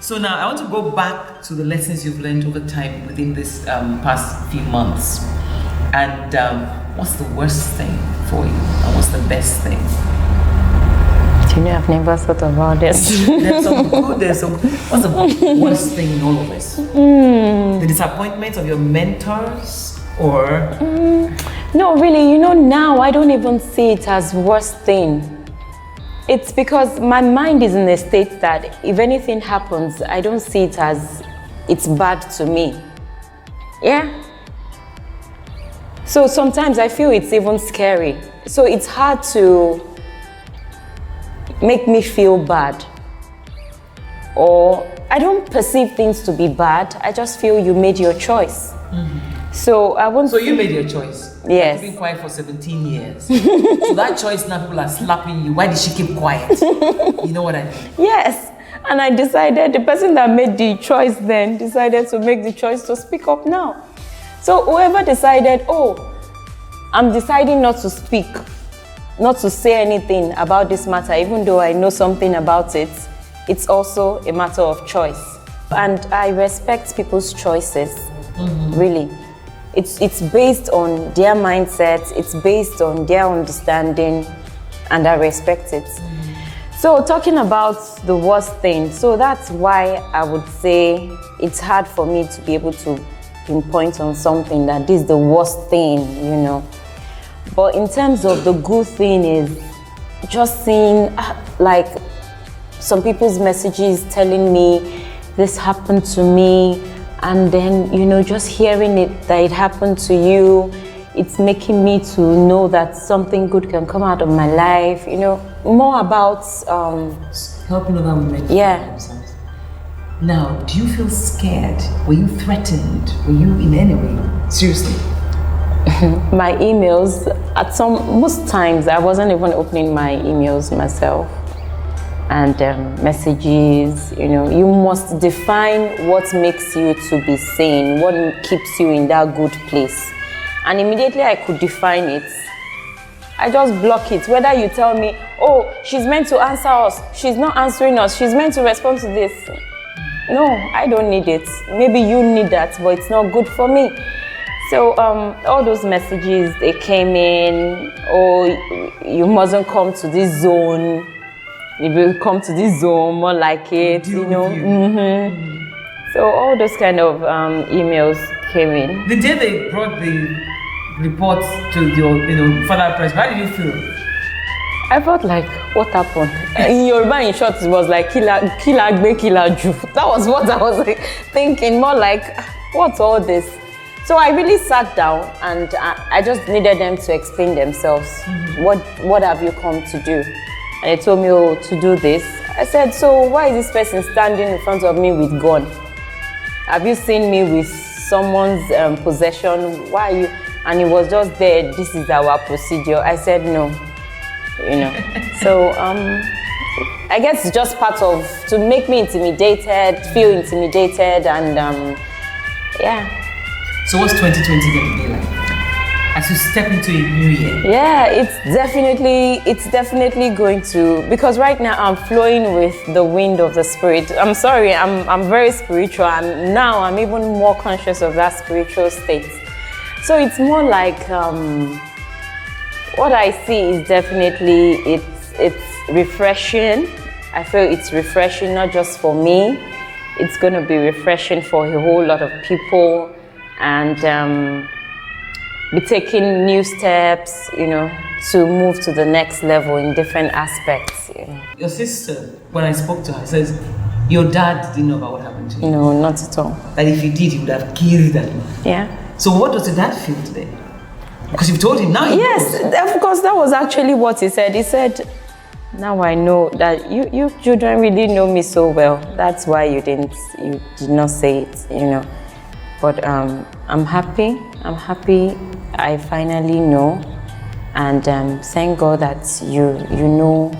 So now I want to go back to the lessons you've learned over time within this past few months. And what's the worst thing for you? And what's the best thing? You know, I've never thought about this. There's some good, what's the worst thing in all of this? The disappointment of your mentors or? No, really, you know, now I don't even see it as worst thing. It's because my mind is in a state that if anything happens, I don't see it as it's bad to me. Yeah? So sometimes I feel it's even scary. So it's hard to make me feel bad. Or I don't perceive things to be bad. I just feel you made your choice. So I won't. So you made your choice. Yes. You've been quiet for 17 years. So that choice now people are slapping you. Why did she keep quiet? You know what I mean? Yes. And I decided, the person that made the choice then decided to make the choice to speak up now. So whoever decided, oh, I'm deciding not to speak, not to say anything about this matter, even though I know something about it, it's also a matter of choice. And I respect people's choices, really. It's based on their mindset, it's based on their understanding, and I respect it. So talking about the worst thing, so that's why I would say it's hard for me to be able to pinpoint on something that this is the worst thing, you know. But in terms of the good thing is just seeing like some people's messages telling me this happened to me, and then, you know, just hearing it that it happened to you, it's making me to know that something good can come out of my life, you know, more about helping other women. Yeah. Now, do you feel scared? Were you threatened? Were you in any way? Seriously? My emails, most times I wasn't even opening my emails myself. And messages, you know, you must define what makes you to be sane, what keeps you in that good place. And immediately I could define it. I just block it. Whether you tell me, oh, she's meant to answer us, she's not answering us, she's meant to respond to this. No, I don't need it. Maybe you need that, but it's not good for me. So all those messages, they came in, oh, you mustn't come to this zone. If you come to this zone, more like it, you know. So all those kind of emails came in. The day they brought the report to your, father press, how did you feel? I felt like, what happened? In Yoruba, in short, it was like kilagbe. That was what I was thinking, more like, what's all this? So I really sat down and I just needed them to explain themselves. What have you come to do? And they told me, oh, to do this. I said, so why is this person standing in front of me with gun? Have you seen me with someone's possession? Why are you? And it was just there, this is our procedure. I said, no, you know. So I guess it's just part of, to make me intimidated, feel intimidated, and yeah. So what's 2020 going to be like? As you step into a new year? Yeah, it's definitely going to, because right now I'm flowing with the wind of the spirit. I'm sorry, I'm very spiritual, and now I'm even more conscious of that spiritual state. So it's more like, what I see is definitely, it's refreshing. I feel it's refreshing, not just for me. It's going to be refreshing for a whole lot of people, and be taking new steps, you know, to move to the next level in different aspects. You know. Your sister, when I spoke to her, says your dad didn't know about what happened to you. No, not at all. That if he did, he would have killed that man. Yeah. So what does your dad feel today? Because you've told him now. Yes, of course, that was actually what he said. He said, now I know that you children really know me so well. That's why you did not say it, you know. But I'm happy. I finally know, and thank God that you know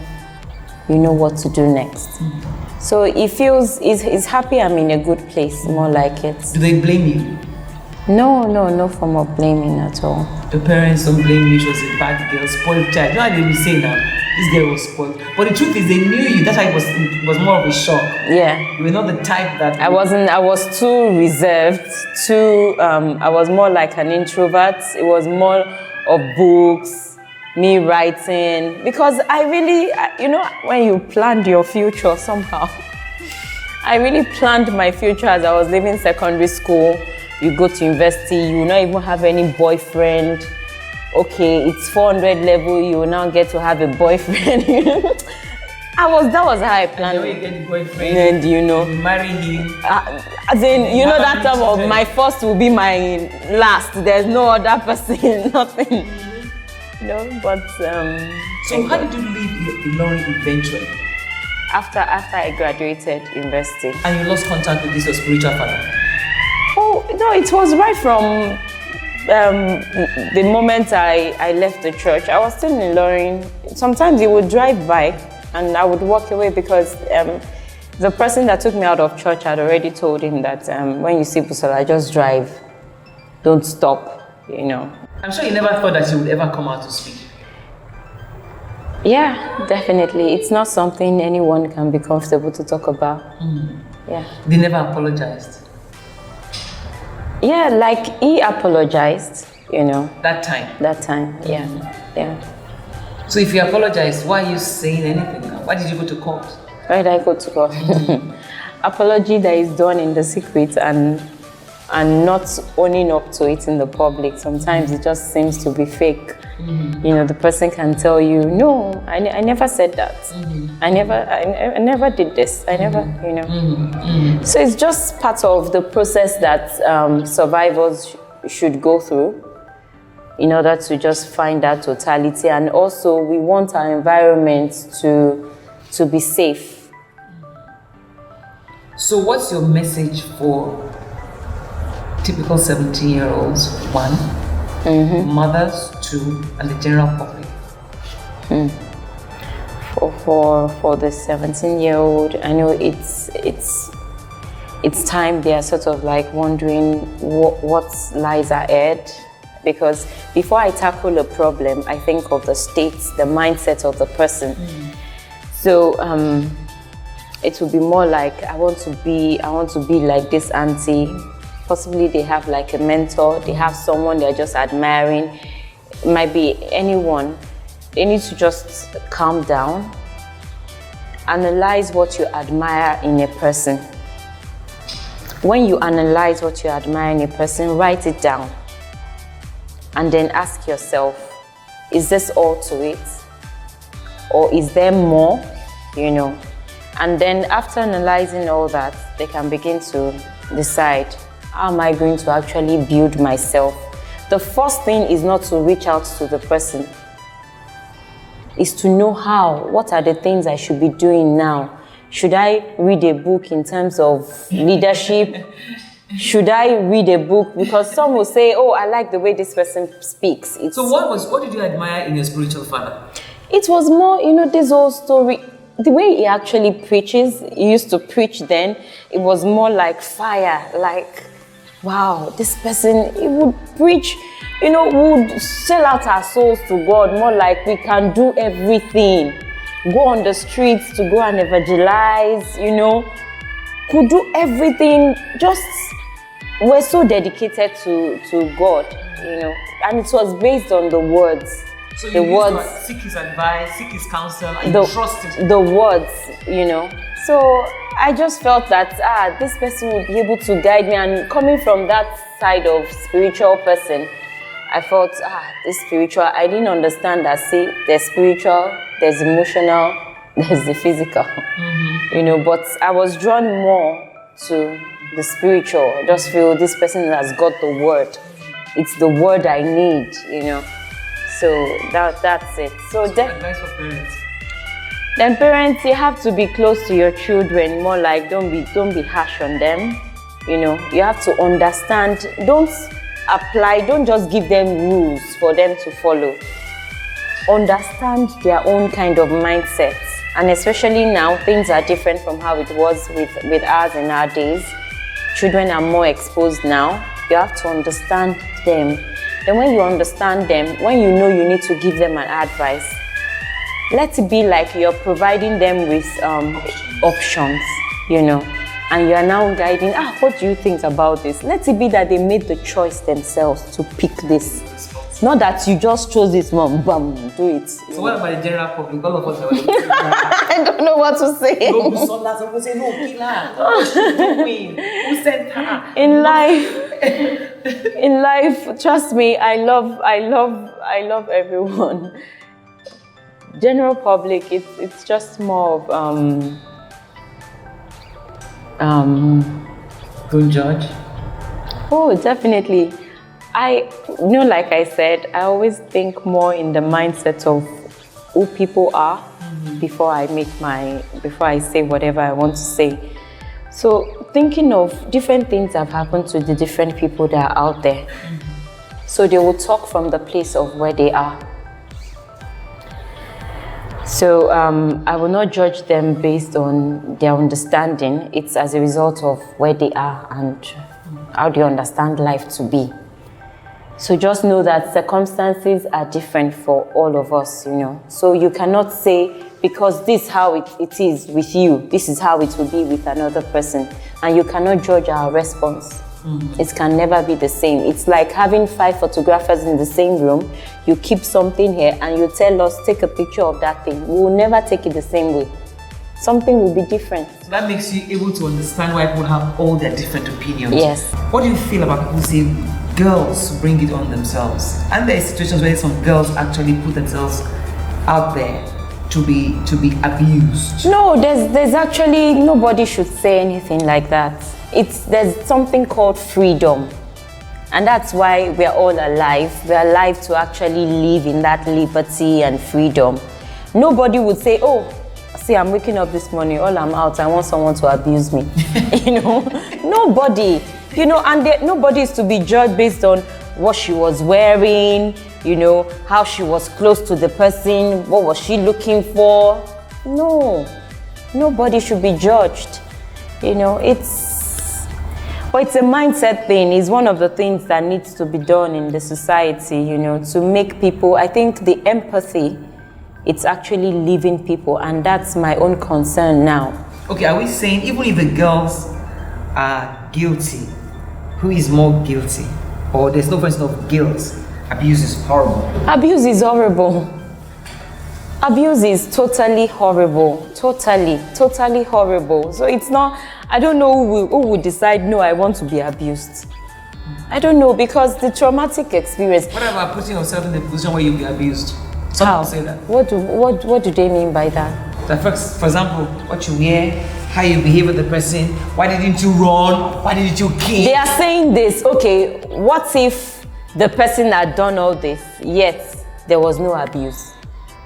what to do next. So he feels he's happy. I'm in a good place, more like it. Do they blame you? No form of blaming at all. The parents don't blame you. She was a bad girl, spoiled child. You know how they will say now. this girl was spoiled. But the truth is, they knew you. That's why it was more of a shock. Yeah. You were not the type that... I was too reserved, I was more like an introvert. It was more of books, me writing. Because I really, when you planned your future somehow, I really planned my future as I was leaving secondary school. You go to university, you will not even have any boyfriend. Okay, it's 400 level, you will now get to have a boyfriend. That was how I planned. You get the boyfriend, and you marry him. As in, that time of my first will be my last. There's no other person, nothing. But... So how did you leave Ilorin eventually? After I graduated university. And you lost contact with your spiritual father? Oh, no, it was right from the moment I left the church. I was still in Ilorin. Sometimes he would drive by and I would walk away because the person that took me out of church had already told him that when you see Busola, just drive. Don't stop, I'm sure you never thought that you would ever come out to speak. Yeah, definitely. It's not something anyone can be comfortable to talk about. Yeah. They never apologized? Yeah, like he apologized, That time? Yeah. So if you apologize, why are you saying anything now? Why did you go to court? Why did I go to court? Apology that is done in the secret and not owning up to it in the public. Sometimes it just seems to be fake. The person can tell you, no, I never said that. I never did this. I never, So it's just part of the process that survivors should go through in order to just find that totality. And also we want our environment to be safe. So what's your message for typical 17-year-olds, one, mothers, two, and the general public? For the 17-year-old, I know it's time they are sort of like wondering what lies ahead. Because before I tackle a problem, I think of the state, the mindset of the person. So it will be more like I want to be like this auntie. Possibly they have like a mentor, they have someone they're just admiring. It might be anyone. They need to just calm down, analyze what you admire in a person. When you analyze what you admire in a person, write it down. And then ask yourself, is this all to it? Or is there more? And then after analyzing all that, they can begin to decide, how am I going to actually build myself? The first thing is not to reach out to the person. Is to know how. What are the things I should be doing now? Should I read a book in terms of leadership? Should I read a book? Because some will say, oh, I like the way this person speaks. So what did you admire in your spiritual father? It was more, this whole story. The way he actually preaches, he used to preach then, it was more like fire, like, wow, this person, he would preach, would sell out our souls to God, more like we can do everything. Go on the streets to go and evangelize, could do everything, just we're so dedicated to God, and it was based on the words. So you used to seek his advice, seek his counsel, and you trusted the words, So I just felt that this person would be able to guide me, and coming from that side of spiritual person, I felt this spiritual. I didn't understand that. See, there's spiritual, there's emotional, there's the physical, But I was drawn more to the spiritual. I just feel this person has got the word. It's the word I need, So that's it. So advice for parents. Then parents, you have to be close to your children. More like don't be harsh on them. You have to understand. Don't just give them rules for them to follow. Understand their own kind of mindset. And especially now, things are different from how it was with us in our days. Children are more exposed now. You have to understand them. Then when you understand them, when you know you need to give them an advice, let it be like you're providing them with options, you know, and you are now guiding, what do you think about this? Let it be that they made the choice themselves to pick this. Not that you just chose this one, bam, do it. So what about the general public? All of us are like, I don't know what to say. no, Busola, some people say, no, kill her. What she doing? Who sent her? In life, trust me, I love everyone. General public, it's just more of Don't judge. Oh, definitely. Like I said, I always think more in the mindset of who people are before I say whatever I want to say. So thinking of different things have happened to the different people that are out there. So they will talk from the place of where they are. So I will not judge them based on their understanding. It's as a result of where they are and how they understand life to be. So just know that circumstances are different for all of us, you know. So you cannot say, because this is how it is with you, this is how it will be with another person. And you cannot judge our response. It can never be the same. It's like having 5 photographers in the same room. You keep something here and you tell us, take a picture of that thing. We will never take it the same way. Something will be different. So that makes you able to understand why people have all their different opinions. Yes. What do you feel about people who say girls bring it on themselves? And there are situations where some girls actually put themselves out there to be abused. No, there's actually, nobody should say anything like that. There's something called freedom. And that's why we're all alive. We're alive to actually live in that liberty and freedom. Nobody would say, oh, see, I'm waking up this morning, all I'm out, I want someone to abuse me. You know, nobody, you know, and nobody is to be judged based on what she was wearing, you know, how she was close to the person, what was she looking for. No, nobody should be judged. You know, but it's a mindset thing. It's one of the things that needs to be done in the society, you know, to make people, I think the empathy, it's actually leaving people, and that's my own concern now. Okay, are we saying even if the girls are guilty, who is more guilty? Or there's no question of guilt? Abuse is horrible. Abuse is horrible. Abuse is totally horrible. Totally horrible. So it's not, I don't know who would decide, no, I want to be abused. I don't know, because the traumatic experience. What about putting yourself in the position where you'll be abused? Some people say that. What do they mean by that? That for example, what you wear, how you behave with the person, why didn't you run, why didn't you kill? They are saying this, okay, what if the person had done all this, yet there was no abuse?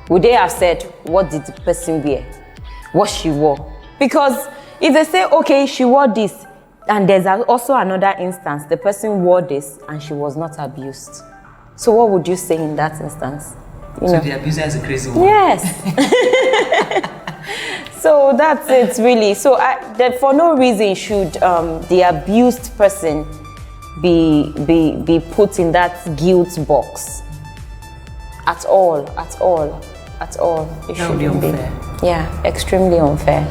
Would they have said, what did the person wear? What she wore? Because if they say, okay, she wore this, and there's also another instance, the person wore this and she was not abused. So what would you say in that instance? So the abuser is a crazy one. Yes. So that's it, really. So for no reason should the abused person be put in that guilt box. At all. It shouldn't be unfair. Yeah, extremely unfair.